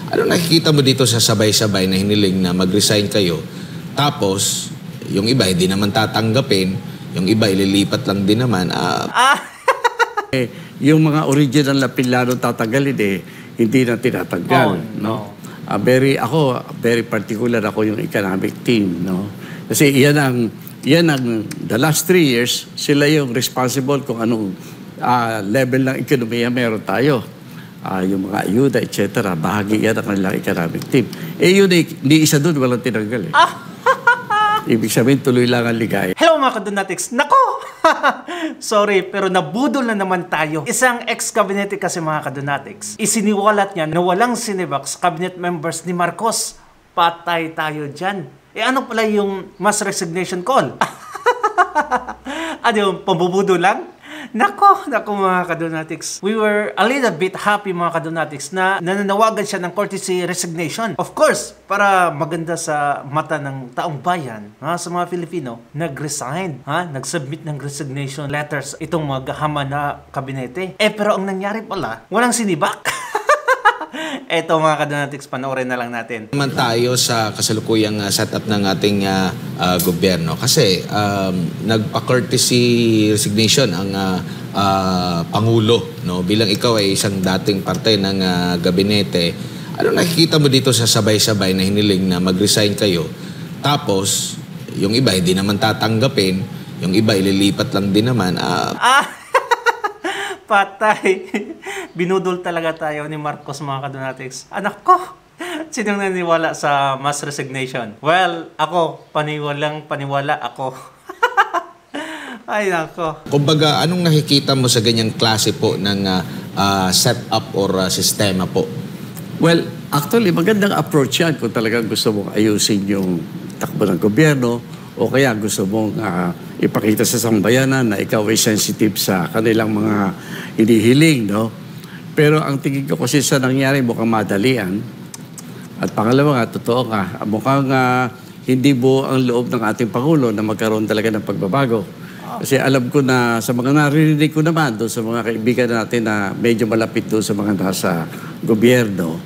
Ano nakikita mo dito sa sabay-sabay na hiniling na mag-resign kayo? Tapos, yung iba hindi naman tatanggapin, yung iba ililipat lang din naman. Yung mga original na pilano tatanggalin hindi na tinatanggal. No? Very particular ako yung economic team. No? Kasi yan ang the last 3 years, sila yung responsible kung anong level ng ekonomiya meron tayo. Yung mga ayuda, etc. Bahagi yan ang kanilang economic team. Yun ni isa doon, walang tinanggal. Ibig sabihin, tuloy lang ang ligaya. Hello mga kadonatics! Nako! Sorry, pero nabudol na naman tayo. Isang ex-kabinete kasi mga kadonatics, isiniwalat niya na walang sinibak sa cabinet members ni Marcos. Patay tayo dyan. Ano pala yung mass resignation call? Ano yung pambubudol lang? Nako mga kadonatics. We were a little bit happy mga kadonatics na nananawagan siya ng courtesy resignation. Of course, para maganda sa mata ng taong bayan, sa mga Filipino, nag-resign, nag-submit ng resignation letters itong mga gahama na kabinete. Pero ang nangyari pala, walang sinibak. Eto mga kadonatics, panoorin na lang natin. Naman tayo sa kasalukuyang setup ng ating gobyerno kasi nagpa-courtesy resignation ang Pangulo, no? Bilang ikaw ay isang dating parte ng gabinete. Ano nakikita mo dito sa sabay-sabay na hiniling na mag-resign kayo? Tapos, yung iba hindi naman tatanggapin, yung iba ililipat lang din naman. Patay. Binudol talaga tayo ni Marcos mga kadonatics. Anak ko, sinong naniwala sa mass resignation? Well, ako, paniwala ako. Ay, nako. Kumbaga, anong nakikita mo sa ganyang klase po ng setup or sistema po? Well, actually, magandang approach yan kung talagang gusto mong ayusin yung takbo ng gobyerno o kaya gusto mong ipakita sa sambayanan na ikaw ay sensitive sa kanilang mga inihiling, no? Pero ang tingin ko kasi sa nangyari mukhang madalian. At pangalawa nga, totoo nga, mukhang hindi buo ang loob ng ating Pangulo na magkaroon talaga ng pagbabago. Kasi alam ko na sa mga naririnig ko naman doon sa mga kaibigan natin na medyo malapit doon sa mga nasa gobyerno,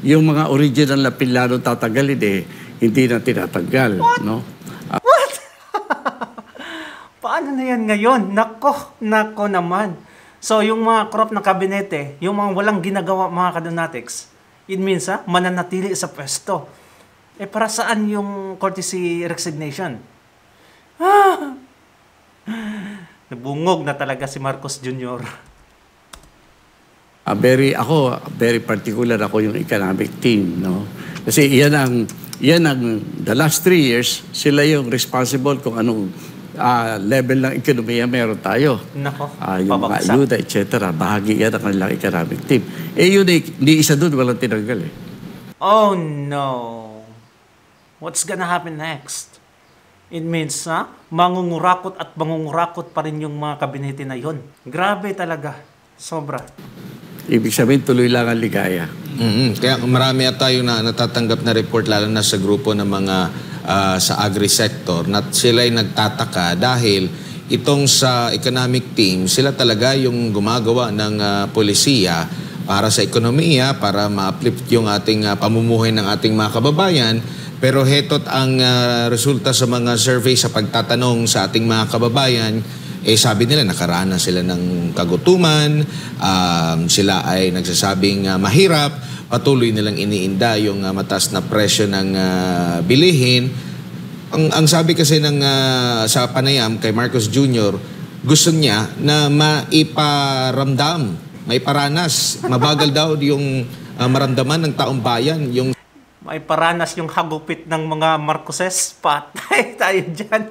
yung mga original na pilano tatanggalin hindi na tinatanggal. What? No? What? Paano na yan ngayon? Nako naman. So, yung mga corrupt na kabinete, yung mga walang ginagawa mga kadonatics, it means, mananatili sa pwesto. Para saan yung courtesy resignation? Nabungog na talaga si Marcos Jr. Very particular ako yung economic team. No? Kasi yan ang the last 3 years, sila yung responsible kung anong level ng ekonomiya meron tayo. Nako, yung mga ayuda, etc. Bahagi yan ang kanilang economic team. Yun ni isa doon, walang tinanggal. Oh no. What's gonna happen next? It means, mangungurakot at mangungurakot pa rin yung mga kabinete na yon. Grabe talaga. Sobra. Ibig sabihin, tuloy lang ang ligaya. Kaya marami at tayo na natatanggap na report, lalo na sa grupo ng mga sa agri-sector, na sila'y nagtataka dahil itong sa economic team, sila talaga yung gumagawa ng polisiya para sa ekonomiya, para ma-uplift yung ating pamumuhay ng ating mga kababayan. Pero heto't ang resulta sa mga survey sa pagtatanong sa ating mga kababayan, sabi nila nakaranas sila ng kagutuman, sila ay nagsasabing mahirap, patuloy nilang iniinda yung mataas na presyo ng bilihin. Ang sabi kasi ng sa panayam kay Marcos Jr., gusto niya na maiparamdam, maiparanas, mabagal daw yung maramdaman ng taong bayan, yung may paranas yung hagupit ng mga Marcoses. Patay tayo dyan.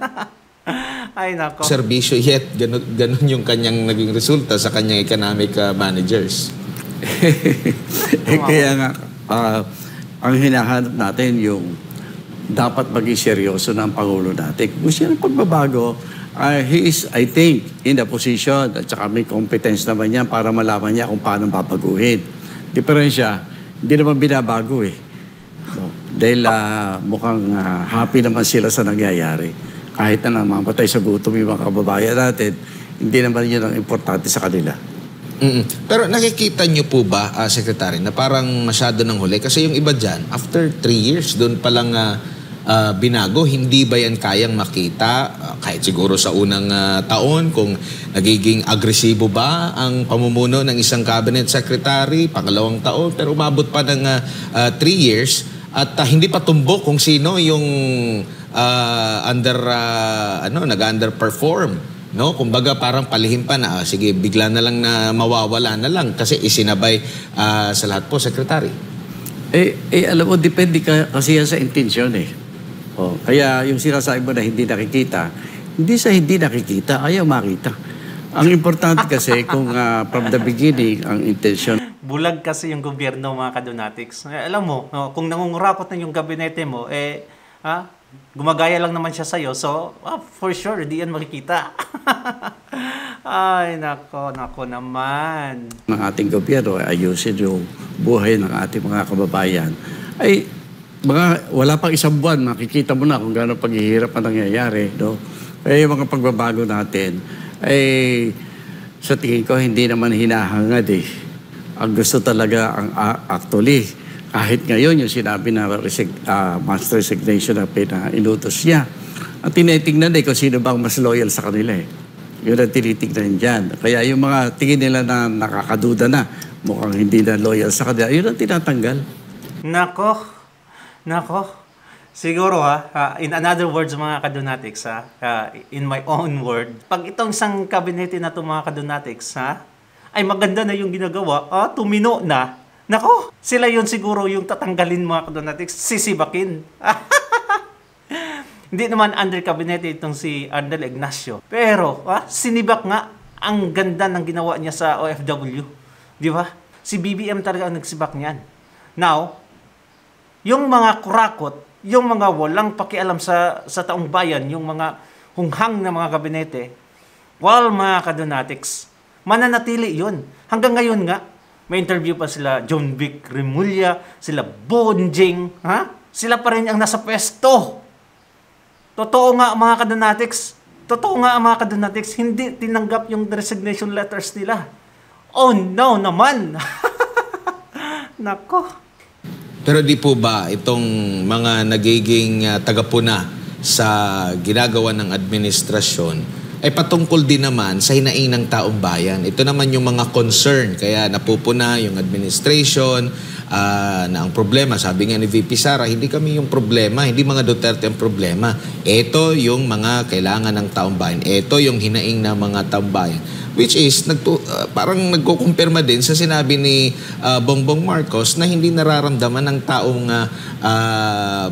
Ay, nako. Serbisyo, yet ganun yung kanyang naging resulta sa kanyang economic managers. Kaya nga, ang hinahanap natin yung dapat maging seryoso ng Pangulo natin. Kung siya ng pagbabago, he is, I think, in the position at saka may competence naman niya para malaman niya kung paano babaguhin. Diferensya, hindi naman binabago No? Dahil mukhang happy naman sila sa nangyayari. Kahit na mamatay sa gutom yung mga kababayan natin, hindi naman yun ang importante sa kanila. Pero nakikita nyo po ba, Secretary, na parang masyado ng huli? Kasi yung iba dyan, after 3 years, doon palang binago, hindi ba yan kayang makita? Kahit siguro sa unang taon, kung nagiging agresibo ba ang pamumuno ng isang cabinet secretary, pangalawang taon, pero umabot pa ng 3 years, at hindi pa tumbok kung sino yung nag-underperform. No, kumbaga parang palihim pa na sige, bigla na lang na mawawala na lang kasi isinabay sa lahat po, Secretary. Alam mo, depende kasi yan sa intensyon eh. Kaya yung sinasabi mo na hindi nakikita, hindi sa hindi nakikita, ayaw makita. Ang importante kasi kung from the beginning, ang intensyon. Bulag kasi yung gobyerno, mga kadonatics. Alam mo, kung nangungurapot na yung gabinete mo, gumagaya lang naman siya sa'yo. So, for sure, di yan makikita. Ay, nako naman. Ng ating gobyerno ay ayusin yung buhay ng ating mga kababayan. Ay, wala pang isang buwan, makikita mo na kung gaano paghihirap ang nangyayari. No? Yung mga pagbabago natin, ay sa tingin ko, hindi naman hinahangad eh. Ang gusto talaga, actually, kahit ngayon yung sinabi na master resignation na inutos niya. Ang tinitingnan kung sino bang mas loyal sa kanila eh. Yun ang tinitingnan dyan. Kaya yung mga tingin nila na nakakaduda na, mukhang hindi na loyal sa kanila, yun ang tinatanggal. Nako. Siguro in another words mga kadonatics, in my own word, pag itong isang kabinete na ito mga kadonatics, ay maganda na yung ginagawa, tumino na. Nako, sila yun siguro yung tatanggalin mga kadonatics, sisibakin. Hindi naman under kabinete itong si Arnel Ignacio. Pero, sinibak nga ang ganda ng ginawa niya sa OFW. Di ba? Si BBM talaga ang nagsibak niyan. Now, yung mga kurakot, yung mga walang pakialam sa taong bayan, yung mga hunghang na mga kabinete, mga kadonatics, mananatili yun. Hanggang ngayon nga, may interview pa sila John Vic Remulla, sila Bonjing, sila pa rin ang nasa pwesto. Totoo nga mga kadonatics, hindi tinanggap yung resignation letters nila. Oh no naman! Nako. Pero di po ba itong mga nagiging tagapuna sa ginagawa ng administrasyon ay patungkol din naman sa hinaing ng taong bayan. Ito naman yung mga concern. Kaya napupuna yung administration na ang problema, sabi nga ni VP Sara, hindi kami yung problema, hindi mga Duterte ang problema. Ito yung mga kailangan ng taong bayan. Ito yung hinaing ng mga taong bayan. Which is, parang nagkukumpirma din sa sinabi ni Bongbong Marcos na hindi nararamdaman ng taong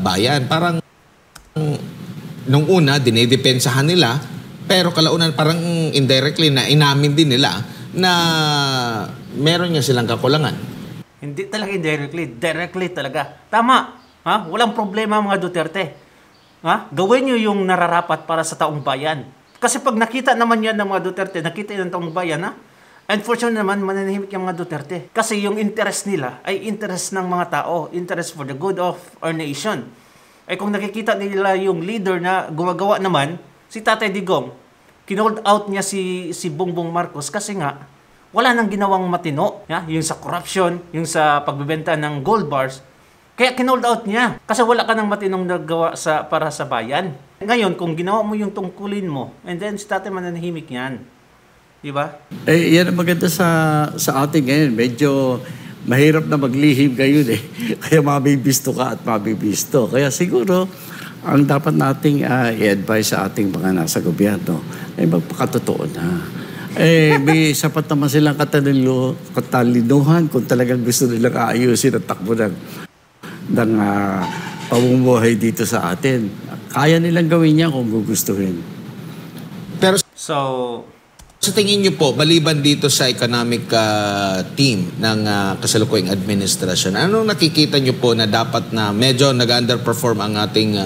bayan. Parang nung una, dinidepensahan nila, pero kalaunan parang indirectly na inamin din nila na meron nga silang kakulangan. Hindi talaga indirectly, directly talaga. Tama, walang problema mga Duterte. Gawin nyo yung nararapat para sa taong bayan. Kasi pag nakita naman yan ng mga Duterte, nakita yan ng taong bayan, unfortunately naman, mananahimik yung mga Duterte. Kasi yung interest nila ay interest ng mga tao, interest for the good of our nation. Ay kung nakikita nila yung leader na gumagawa naman, si Tatay Digong, kinold out niya si Bongbong Marcos kasi nga, wala nang ginawang matino. Yung sa corruption, yung sa pagbebenta ng gold bars. Kaya kinold out niya. Kasi wala ka nang matinong nagawa para sa bayan. Ngayon, kung ginawa mo yung tungkulin mo, and then si Tatay mananahimik yan. Diba? Yan ang maganda sa ating ngayon. Medyo mahirap na maglihim ngayon eh. Kaya mabibisto ka at mabibisto. Kaya siguro, ang dapat nating i-advise sa ating mga nasa gobyerno ay magpakatotoo na. May sapat naman silang katalinuhan kung talagang gusto nilang aayusin at takbo ng pamumuhay dito sa atin. Kaya nilang gawin niya kung gugustuhin. Pero so, sa tingin niyo po, maliban dito sa economic team ng kasalukuyang administrasyon, anong nakikita niyo po na dapat na medyo nag-underperform ang ating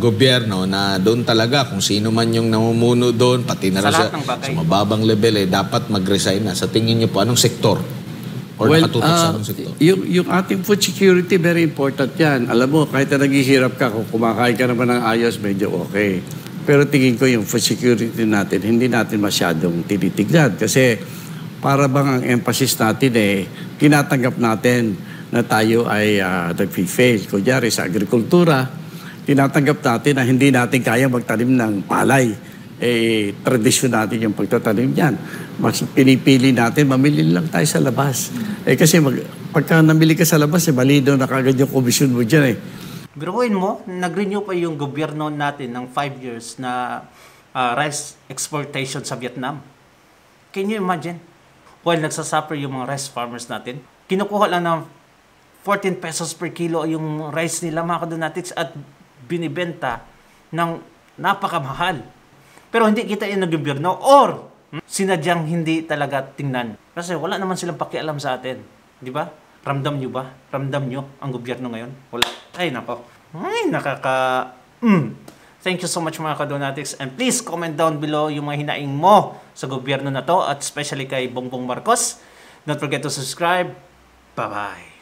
gobyerno na doon talaga kung sino man yung namumuno doon, pati na sa mababang level, dapat mag-resign na. Sa tingin niyo po, anong sektor? Or nakatutok sa anong sektor? Yung ating food security, very important yan. Alam mo, kahit na naghihirap ka, kung kumakain ka naman ng ayos, medyo okay. Pero tingin ko yung food security natin, hindi natin masyadong tinitignan. Kasi para bang ang emphasis natin tinatanggap natin na tayo ay nag-fail. Kunyari sa agrikultura, tinatanggap natin na hindi natin kaya magtanim ng palay. Tradisyon natin yung pagtatanim niyan. Mas pinipili natin, mamili lang tayo sa labas. Kasi pagka namili ka sa labas, malinaw na kagad yung komisyon mo dyan Biruin mo, nag-renew pa yung gobyerno natin ng 5 years na rice exportation sa Vietnam. Can you imagine? While nagsasuffer yung mga rice farmers natin, kinukuha lang ng 14 pesos per kilo yung rice nila, mga kadonatics, at binibenta ng napakamahal. Pero hindi kita yung gobyerno or sinadyang hindi talaga tingnan. Kasi wala naman silang pakialam sa atin. Di ba? Ramdam nyo ba? Ramdam nyo ang gobyerno ngayon? Wala. Ay, nako. Ay, nakaka... Thank you so much mga kadonatics. And please comment down below yung mga hinaing mo sa gobyerno na to at especially kay Bongbong Marcos. Don't forget to subscribe. Bye-bye.